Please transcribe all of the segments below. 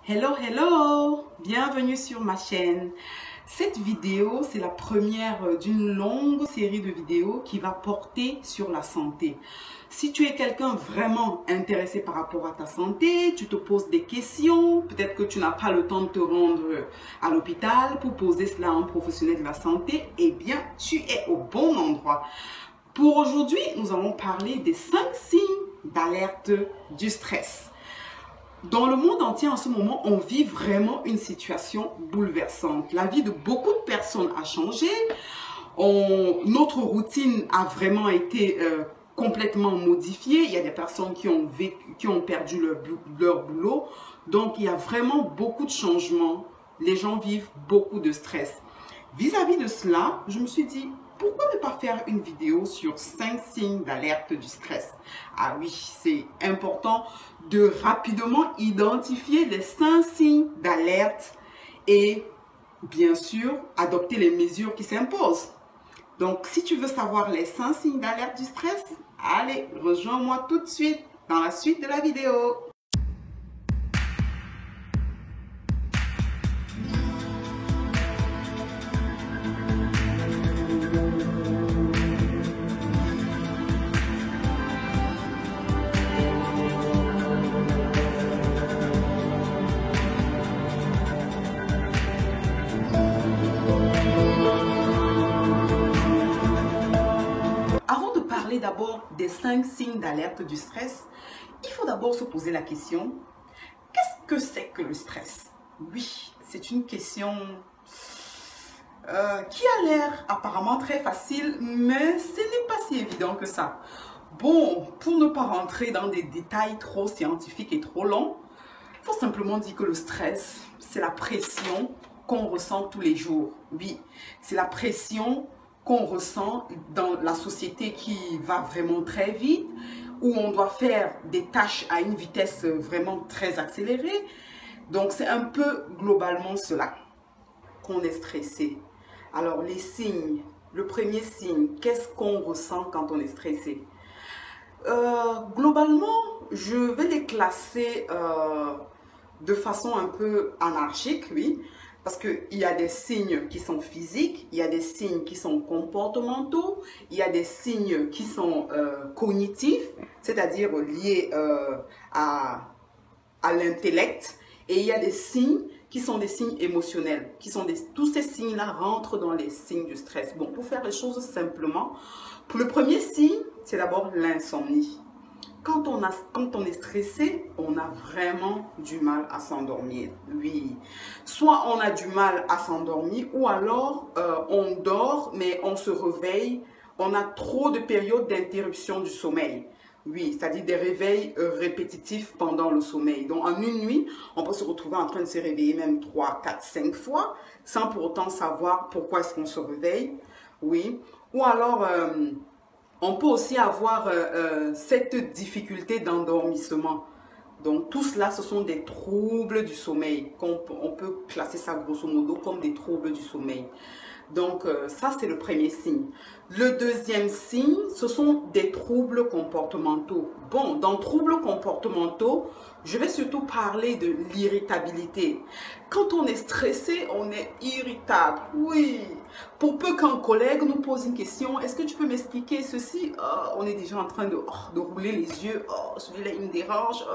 Hello, hello! Bienvenue sur ma chaîne. Cette vidéo, c'est la première d'une longue série de vidéos qui va porter sur la santé. Si tu es quelqu'un vraiment intéressé par rapport à ta santé, tu te poses des questions, peut-être que tu n'as pas le temps de te rendre à l'hôpital pour poser cela à un professionnel de la santé, eh bien, tu es au bon endroit. Pour aujourd'hui, nous allons parler des 5 signes d'alerte du stress. Dans le monde entier, en ce moment, on vit vraiment une situation bouleversante. La vie de beaucoup de personnes a changé. Notre routine a vraiment été complètement modifiée. Il y a des personnes qui ont perdu leur boulot. Donc, il y a vraiment beaucoup de changements. Les gens vivent beaucoup de stress. Vis-à-vis de cela, je me suis dit, pourquoi ne pas faire une vidéo sur 5 signes d'alerte du stress? Ah oui, c'est important de rapidement identifier les 5 signes d'alerte et bien sûr, adopter les mesures qui s'imposent. Donc, si tu veux savoir les 5 signes d'alerte du stress, allez, rejoins-moi tout de suite dans la suite de la vidéo. Avant de parler d'abord des 5 signes d'alerte du stress, il faut d'abord se poser la question, qu'est-ce que c'est que le stress? Oui, c'est une question qui a l'air apparemment très facile, mais ce n'est pas si évident que ça. Bon, pour ne pas rentrer dans des détails trop scientifiques et trop longs, il faut simplement dire que le stress, c'est la pression qu'on ressent tous les jours. Oui, c'est la pression qu'on ressent dans la société qui va vraiment très vite, où on doit faire des tâches à une vitesse vraiment très accélérée. Donc, c'est un peu globalement cela qu'on est stressé. Alors, les signes, le premier signe, qu'est-ce qu'on ressent quand on est stressé? Globalement, je vais les classer de façon un peu anarchique, oui. Parce qu'il y a des signes qui sont physiques, il y a des signes qui sont comportementaux, il y a des signes qui sont cognitifs, c'est-à-dire liés à l'intellect, et il y a des signes qui sont des signes émotionnels. Tous ces signes-là rentrent dans les signes du stress. Bon, pour faire les choses simplement, pour le premier signe, c'est d'abord l'insomnie. Quand on est stressé, on a vraiment du mal à s'endormir. Oui. Soit on a du mal à s'endormir ou alors on dort mais on se réveille. On a trop de périodes d'interruption du sommeil. Oui, c'est-à-dire des réveils répétitifs pendant le sommeil. Donc en une nuit, on peut se retrouver en train de se réveiller même 3, 4, 5 fois sans pour autant savoir pourquoi est-ce qu'on se réveille. Oui. Ou alors... on peut aussi avoir cette difficulté d'endormissement. Donc tout cela, ce sont des troubles du sommeil. On peut classer ça grosso modo comme des troubles du sommeil. Donc ça, c'est le premier signe. Le deuxième signe, ce sont des troubles comportementaux. Bon, dans troubles comportementaux, je vais surtout parler de l'irritabilité. Quand on est stressé, on est irritable. Oui. Pour peu qu'un collègue nous pose une question, est-ce que tu peux m'expliquer ceci? On est déjà en train de rouler les yeux. Celui-là, il me dérange.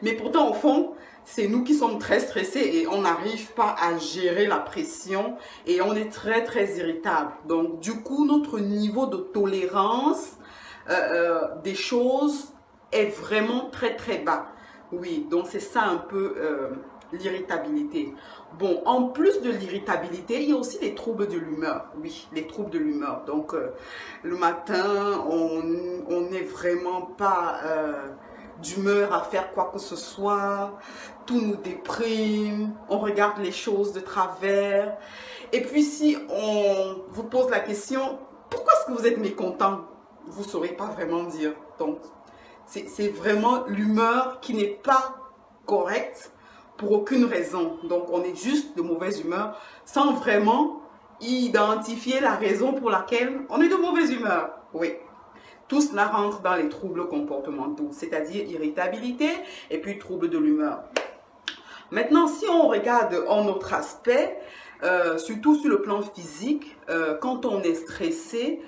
Mais pourtant, au fond, c'est nous qui sommes très stressés et on n'arrive pas à gérer la pression et on est très, très irritable. Donc, du coup, notre niveau de tolérance des choses est vraiment très, très bas. Oui, donc c'est ça un peu l'irritabilité. Bon, en plus de l'irritabilité, il y a aussi les troubles de l'humeur. Oui, les troubles de l'humeur. Donc, le matin, on n'est vraiment pas d'humeur à faire quoi que ce soit. Tout nous déprime. On regarde les choses de travers. Et puis, si on vous pose la question, pourquoi est-ce que vous êtes mécontent? Vous ne saurez pas vraiment dire. Donc, c'est vraiment l'humeur qui n'est pas correcte pour aucune raison. Donc, on est juste de mauvaise humeur sans vraiment identifier la raison pour laquelle on est de mauvaise humeur. Oui. Tout cela rentre dans les troubles comportementaux, c'est-à-dire irritabilité et puis troubles de l'humeur. Maintenant, si on regarde en autre aspect, surtout sur le plan physique, quand on est stressé,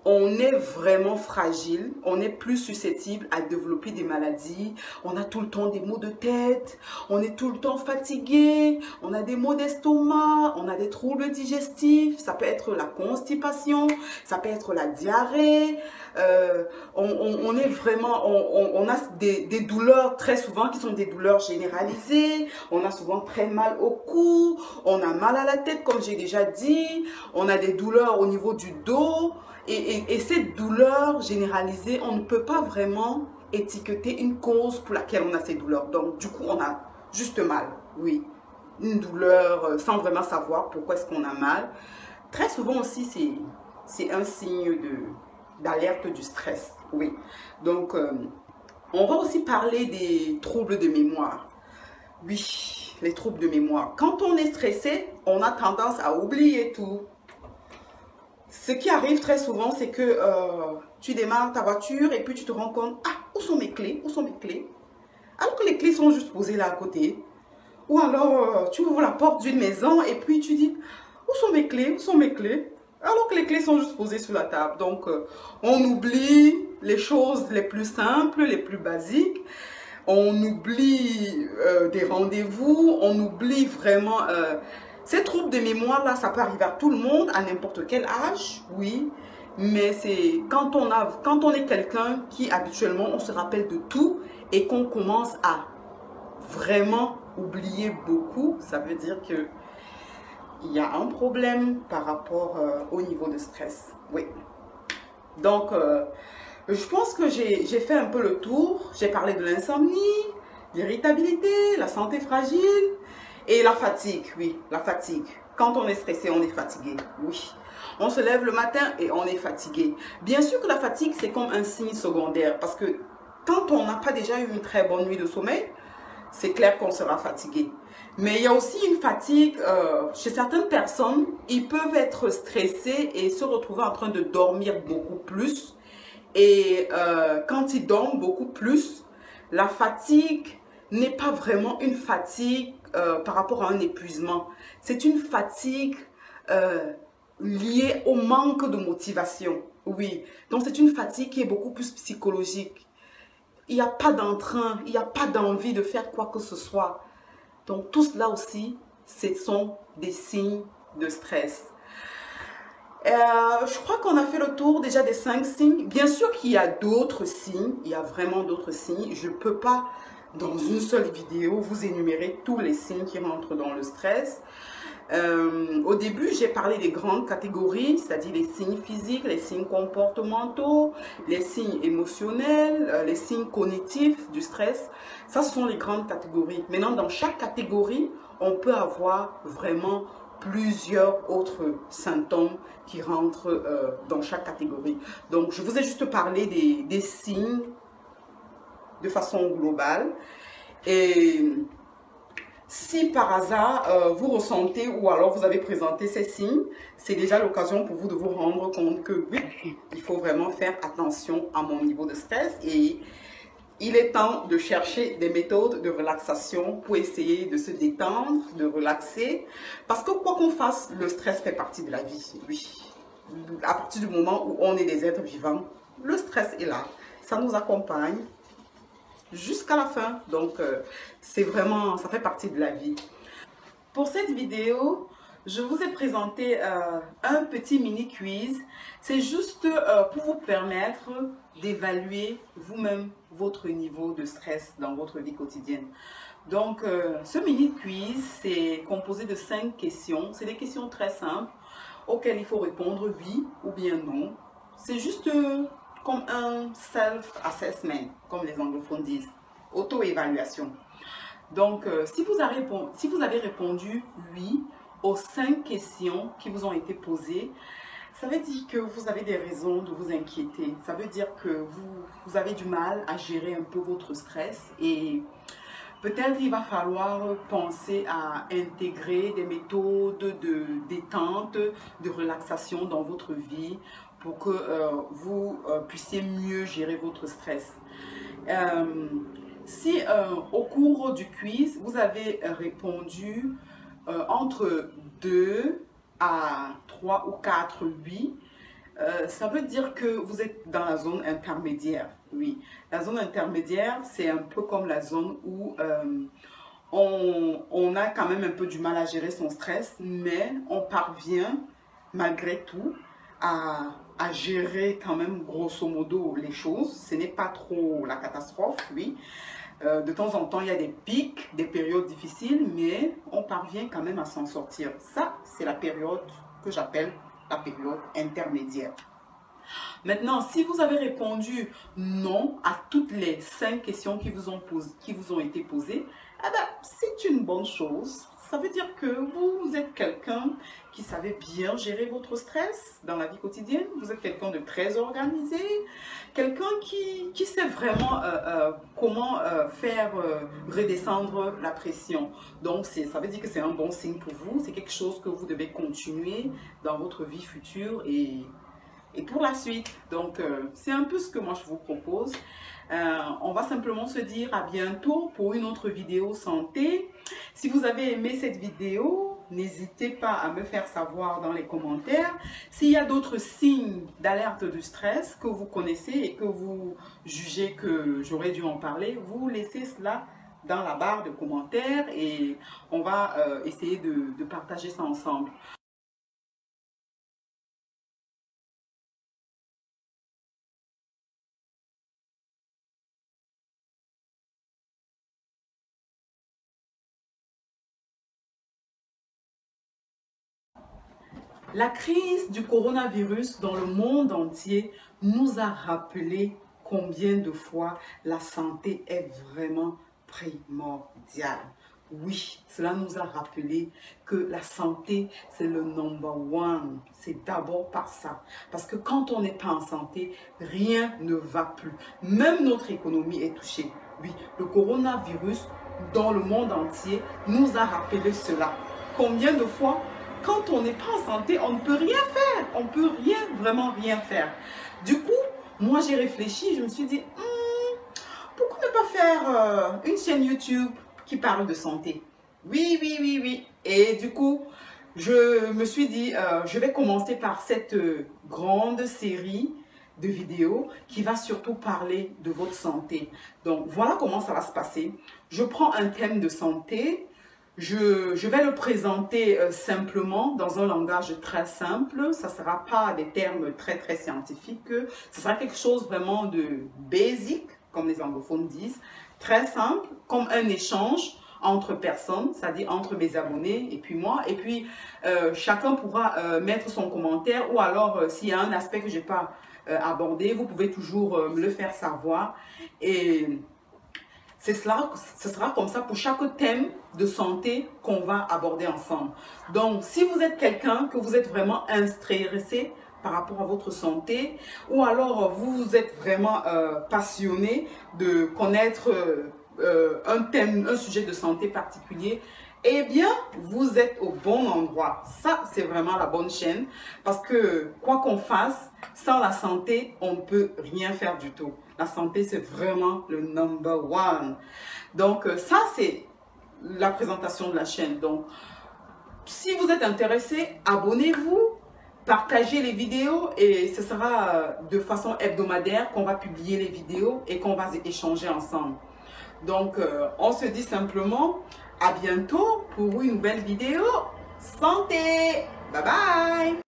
on est vraiment fragile, on est plus susceptible à développer des maladies, on a tout le temps des maux de tête, on est tout le temps fatigué, on a des maux d'estomac, on a des troubles digestifs, ça peut être la constipation, ça peut être la diarrhée, on est vraiment, on a des douleurs très souvent qui sont des douleurs généralisées, on a souvent très mal au cou, on a mal à la tête comme j'ai déjà dit, on a des douleurs au niveau du dos. Et ces douleurs généralisées, on ne peut pas vraiment étiqueter une cause pour laquelle on a ces douleurs. Donc, du coup, on a juste mal, oui. Une douleur sans vraiment savoir pourquoi est-ce qu'on a mal. Très souvent aussi, c'est un signe d'alerte du stress, oui. Donc, on va aussi parler des troubles de mémoire. Oui, les troubles de mémoire. Quand on est stressé, on a tendance à oublier tout. Ce qui arrive très souvent, c'est que tu démarres ta voiture et puis tu te rends compte, ah, où sont mes clés? Où sont mes clés? Alors que les clés sont juste posées là à côté. Ou alors, tu ouvres la porte d'une maison et puis tu dis, où sont mes clés? Où sont mes clés? Alors que les clés sont juste posées sur la table. Donc, on oublie les choses les plus simples, les plus basiques. On oublie des rendez-vous. On oublie vraiment... Ces troubles de mémoire-là, ça peut arriver à tout le monde, à n'importe quel âge, oui. Mais c'est quand on est quelqu'un qui habituellement, on se rappelle de tout et qu'on commence à vraiment oublier beaucoup, ça veut dire que il y a un problème par rapport au niveau de stress, oui. Donc, je pense que j'ai fait un peu le tour. J'ai parlé de l'insomnie, l'irritabilité, la santé fragile. Et la fatigue, oui, la fatigue. Quand on est stressé, on est fatigué, oui. On se lève le matin et on est fatigué. Bien sûr que la fatigue, c'est comme un signe secondaire. Parce que quand on n'a pas déjà eu une très bonne nuit de sommeil, c'est clair qu'on sera fatigué. Mais il y a aussi une fatigue, chez certaines personnes, ils peuvent être stressés et se retrouver en train de dormir beaucoup plus. Et quand ils dorment beaucoup plus, la fatigue n'est pas vraiment une fatigue par rapport à un épuisement. C'est une fatigue liée au manque de motivation. Oui, donc c'est une fatigue qui est beaucoup plus psychologique. Il n'y a pas d'entrain, il n'y a pas d'envie de faire quoi que ce soit. Donc tout cela aussi, ce sont des signes de stress. Je crois qu'on a fait le tour déjà des 5 signes. Bien sûr qu'il y a d'autres signes, il y a vraiment d'autres signes. Je ne peux pas, dans une seule vidéo, vous énumérer tous les signes qui rentrent dans le stress. Au début, j'ai parlé des grandes catégories, c'est-à-dire les signes physiques, les signes comportementaux, les signes émotionnels, les signes cognitifs du stress. Ça, ce sont les grandes catégories. Maintenant, dans chaque catégorie, on peut avoir vraiment plusieurs autres symptômes qui rentrent dans chaque catégorie. Donc, je vous ai juste parlé des signes de façon globale. Et si par hasard vous ressentez ou alors vous avez présenté ces signes, c'est déjà l'occasion pour vous de vous rendre compte que oui, il faut vraiment faire attention à mon niveau de stress et il est temps de chercher des méthodes de relaxation pour essayer de se détendre, de relaxer. Parce que quoi qu'on fasse, le stress fait partie de la vie. Oui. À partir du moment où on est des êtres vivants, le stress est là. Ça nous accompagne jusqu'à la fin. Donc, c'est vraiment, ça fait partie de la vie. Pour cette vidéo, je vous ai présenté un petit mini quiz. C'est juste pour vous permettre d'évaluer vous-même votre niveau de stress dans votre vie quotidienne. Donc, ce mini quiz, c'est composé de 5 questions. C'est des questions très simples auxquelles il faut répondre oui ou bien non. C'est juste comme un self-assessment, comme les anglophones disent, auto-évaluation. Donc, si vous avez répondu oui aux 5 questions qui vous ont été posées, ça veut dire que vous avez des raisons de vous inquiéter. Ça veut dire que vous avez du mal à gérer un peu votre stress et peut-être il va falloir penser à intégrer des méthodes de détente, de relaxation dans votre vie pour que vous puissiez mieux gérer votre stress. Si au cours du quiz, vous avez répondu entre 2 à 3 ou 4, oui, ça veut dire que vous êtes dans la zone intermédiaire. Oui, la zone intermédiaire, c'est un peu comme la zone où on a quand même un peu du mal à gérer son stress, mais on parvient malgré tout à gérer quand même grosso modo les choses. Ce n'est pas trop la catastrophe, oui. De temps en temps, il y a des pics, des périodes difficiles, mais on parvient quand même à s'en sortir. Ça, c'est la période que j'appelle la période intermédiaire. Maintenant, si vous avez répondu non à toutes les 5 questions qui vous ont été posées, eh ben, c'est une bonne chose. Ça veut dire que vous êtes quelqu'un qui savait bien gérer votre stress dans la vie quotidienne. Vous êtes quelqu'un de très organisé, quelqu'un qui sait vraiment comment faire redescendre la pression. Donc, ça veut dire que c'est un bon signe pour vous. C'est quelque chose que vous devez continuer dans votre vie future et pour la suite. Donc, c'est un peu ce que moi je vous propose. On va simplement se dire à bientôt pour une autre vidéo santé. Si vous avez aimé cette vidéo, n'hésitez pas à me faire savoir dans les commentaires. S'il y a d'autres signes d'alerte du stress que vous connaissez et que vous jugez que j'aurais dû en parler, vous laissez cela dans la barre de commentaires et on va essayer de partager ça ensemble. La crise du coronavirus dans le monde entier nous a rappelé combien de fois la santé est vraiment primordiale. Oui, cela nous a rappelé que la santé, c'est le number one. C'est d'abord par ça. Parce que quand on n'est pas en santé, rien ne va plus. Même notre économie est touchée. Oui, le coronavirus dans le monde entier nous a rappelé cela. Combien de fois? Quand on n'est pas en santé, on ne peut rien faire. On ne peut vraiment rien faire. Du coup, moi j'ai réfléchi, je me suis dit, pourquoi ne pas faire une chaîne YouTube qui parle de santé? Oui, oui, oui, oui. Et du coup, je me suis dit, je vais commencer par cette grande série de vidéos qui va surtout parler de votre santé. Donc, voilà comment ça va se passer. Je prends un thème de santé. Je vais le présenter simplement dans un langage très simple. Ça ne sera pas des termes très très scientifiques. Ce sera quelque chose vraiment de basic, comme les anglophones disent. Très simple, comme un échange entre personnes, c'est-à-dire entre mes abonnés et puis moi. Et puis, chacun pourra mettre son commentaire ou alors s'il y a un aspect que je n'ai pas abordé, vous pouvez toujours me le faire savoir. Et ce sera comme ça pour chaque thème de santé qu'on va aborder ensemble. Donc, si vous êtes quelqu'un que vous êtes vraiment intéressé par rapport à votre santé, ou alors vous êtes vraiment passionné de connaître un sujet de santé particulier, eh bien, vous êtes au bon endroit. Ça, c'est vraiment la bonne chaîne parce que quoi qu'on fasse, sans la santé, on ne peut rien faire du tout. La santé, c'est vraiment le number one. Donc, ça, c'est la présentation de la chaîne. Donc, si vous êtes intéressé, abonnez-vous, partagez les vidéos et ce sera de façon hebdomadaire qu'on va publier les vidéos et qu'on va échanger ensemble. Donc, on se dit simplement à bientôt pour une nouvelle vidéo santé. Bye bye!